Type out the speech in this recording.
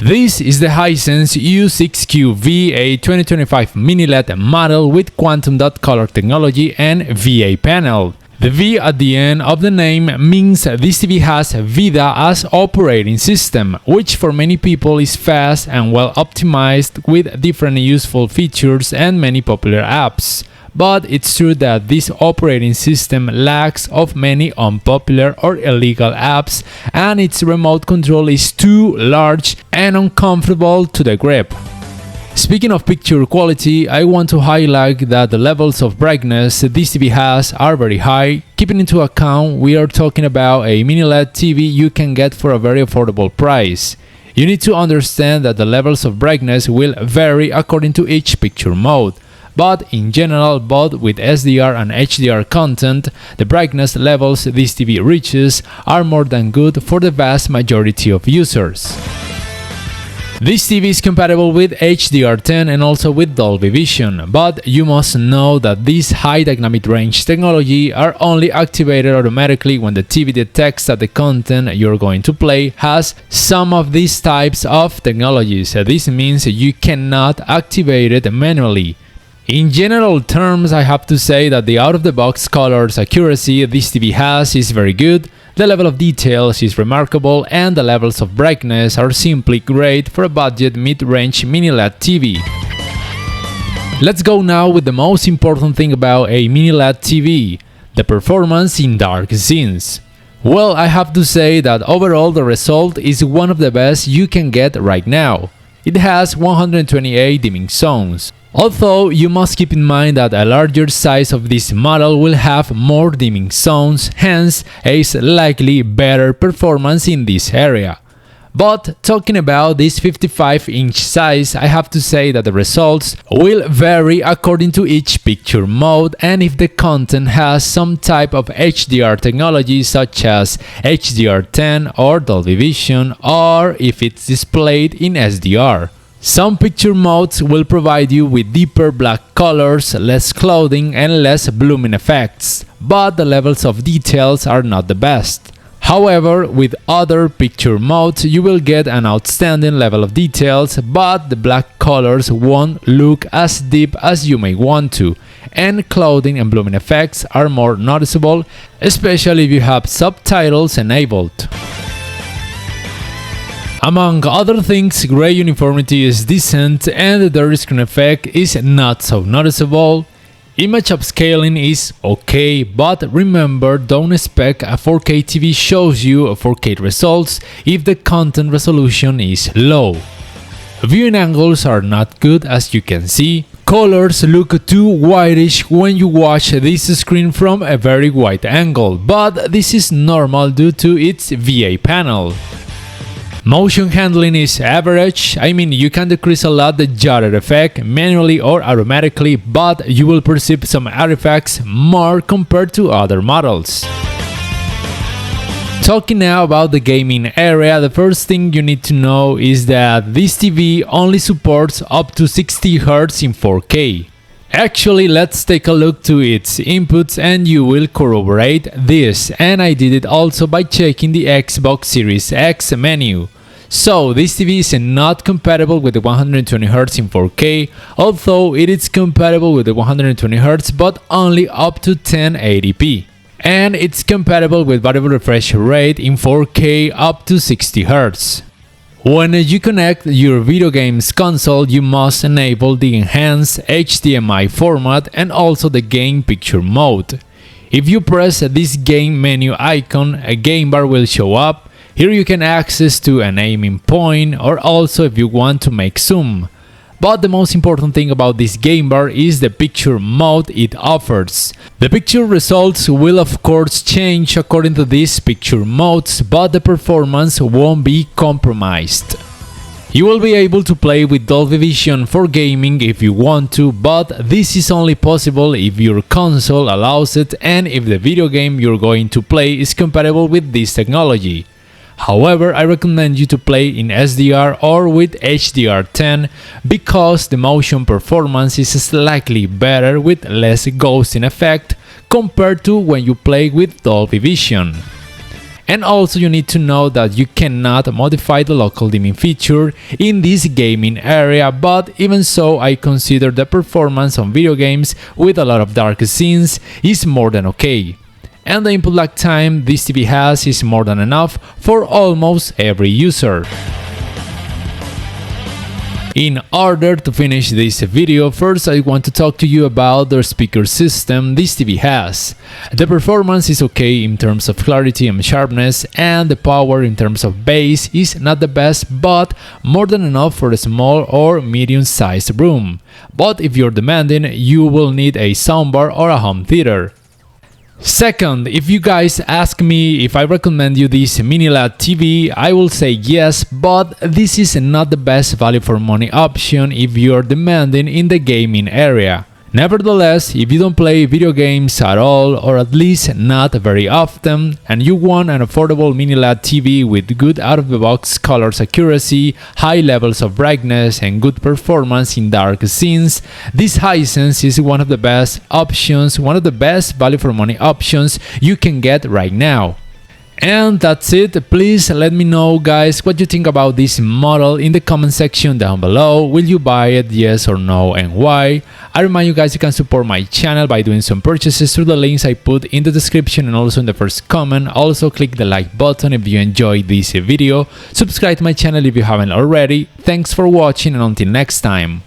This is the Hisense U6QV, a 2025 mini LED model with quantum dot color technology and VA panel. The V at the end of the name means this TV has VIDAA as operating system, which for many people is fast and well optimized with different useful features and many popular apps. But it's true that this operating system lacks of many unpopular or illegal apps, and its remote control is too large and uncomfortable to the grip. Speaking of picture quality, I want to highlight that the levels of brightness this TV has are very high. Keeping into account we are talking about a mini LED TV you can get for a very affordable price. You need to understand that the levels of brightness will vary according to each picture mode. But in general, both with SDR and HDR content, the brightness levels this TV reaches are more than good for the vast majority of users. This TV is compatible with HDR10 and also with Dolby Vision, but you must know that this high dynamic range technology are only activated automatically when the TV detects that the content you're going to play has some of these types of technologies. This means you cannot activate it manually. In general terms, I have to say that the out-of-the-box colors accuracy this TV has is very good, the level of details is remarkable, and the levels of brightness are simply great for a budget mid-range mini LED TV. Let's go now with the most important thing about a mini LED TV, the performance in dark scenes. Well, I have to say that overall the result is one of the best you can get right now. It has 128 dimming zones. Although you must keep in mind that a larger size of this model will have more dimming zones, hence a slightly better performance in this area. But talking about this 55-inch size, I have to say that the results will vary according to each picture mode and if the content has some type of HDR technology such as HDR10 or Dolby Vision, or if it's displayed in SDR. Some picture modes will provide you with deeper black colors, less clouding and less blooming effects, but the levels of details are not the best. However, with other picture modes you will get an outstanding level of details, but the black colors won't look as deep as you may want to, and clouding and blooming effects are more noticeable, especially if you have subtitles enabled. Among other things, gray uniformity is decent and the dirty screen effect is not so noticeable. Image upscaling is okay, but remember, don't expect a 4K TV shows you 4K results if the content resolution is low. Viewing angles are not good, as you can see. Colors look too whitish when you watch this screen from a very wide angle, but this is normal due to its VA panel. Motion handling is average. I mean, you can decrease a lot the judder effect manually or automatically, but you will perceive some artifacts more compared to other models. Talking now about the gaming area, the first thing you need to know is that this TV only supports up to 60 Hz in 4K. Actually, let's take a look to its inputs and you will corroborate this, and I did it also by checking the Xbox Series X menu. So this TV is not compatible with the 120 Hz in 4K, although it is compatible with the 120 Hz but only up to 1080p. And it's compatible with variable refresh rate in 4K up to 60 Hz. When you connect your video games console, you must enable the enhanced HDMI format and also the game picture mode. If you press this game menu icon, a game bar will show up. Here you can access to an aiming point or also if you want to make zoom. But the most important thing about this game bar is the picture mode it offers. The picture results will of course change according to these picture modes, but the performance won't be compromised. You will be able to play with Dolby Vision for gaming if you want to, but this is only possible if your console allows it and if the video game you're going to play is compatible with this technology. However, I recommend you to play in SDR or with HDR10 because the motion performance is slightly better with less ghosting effect compared to when you play with Dolby Vision. And also you need to know that you cannot modify the local dimming feature in this gaming area, but even so I consider the performance on video games with a lot of dark scenes is more than okay. And the input lag time this TV has is more than enough for almost every user. In order to finish this video, first I want to talk to you about the speaker system this TV has. The performance is okay in terms of clarity and sharpness, and the power in terms of bass is not the best, but more than enough for a small or medium-sized room. But if you're demanding, you will need a soundbar or a home theater. Second, if you guys ask me if I recommend you this mini LED TV, I will say yes, but this is not the best value for money option if you are demanding in the gaming area. Nevertheless, if you don't play video games at all, or at least not very often, and you want an affordable mini LED TV with good out-of-the-box colors accuracy, high levels of brightness, and good performance in dark scenes, this Hisense is one of the best options, one of the best value for money options you can get right now. And that's it. Please let me know, guys, what you think about this model in the comment section down below. Will you buy it, yes or no, and why? I remind you guys you can support my channel by doing some purchases through the links I put in the description and also in the first comment. Also click the like button if you enjoyed this video. Subscribe to my channel if you haven't already. Thanks for watching, and until next time.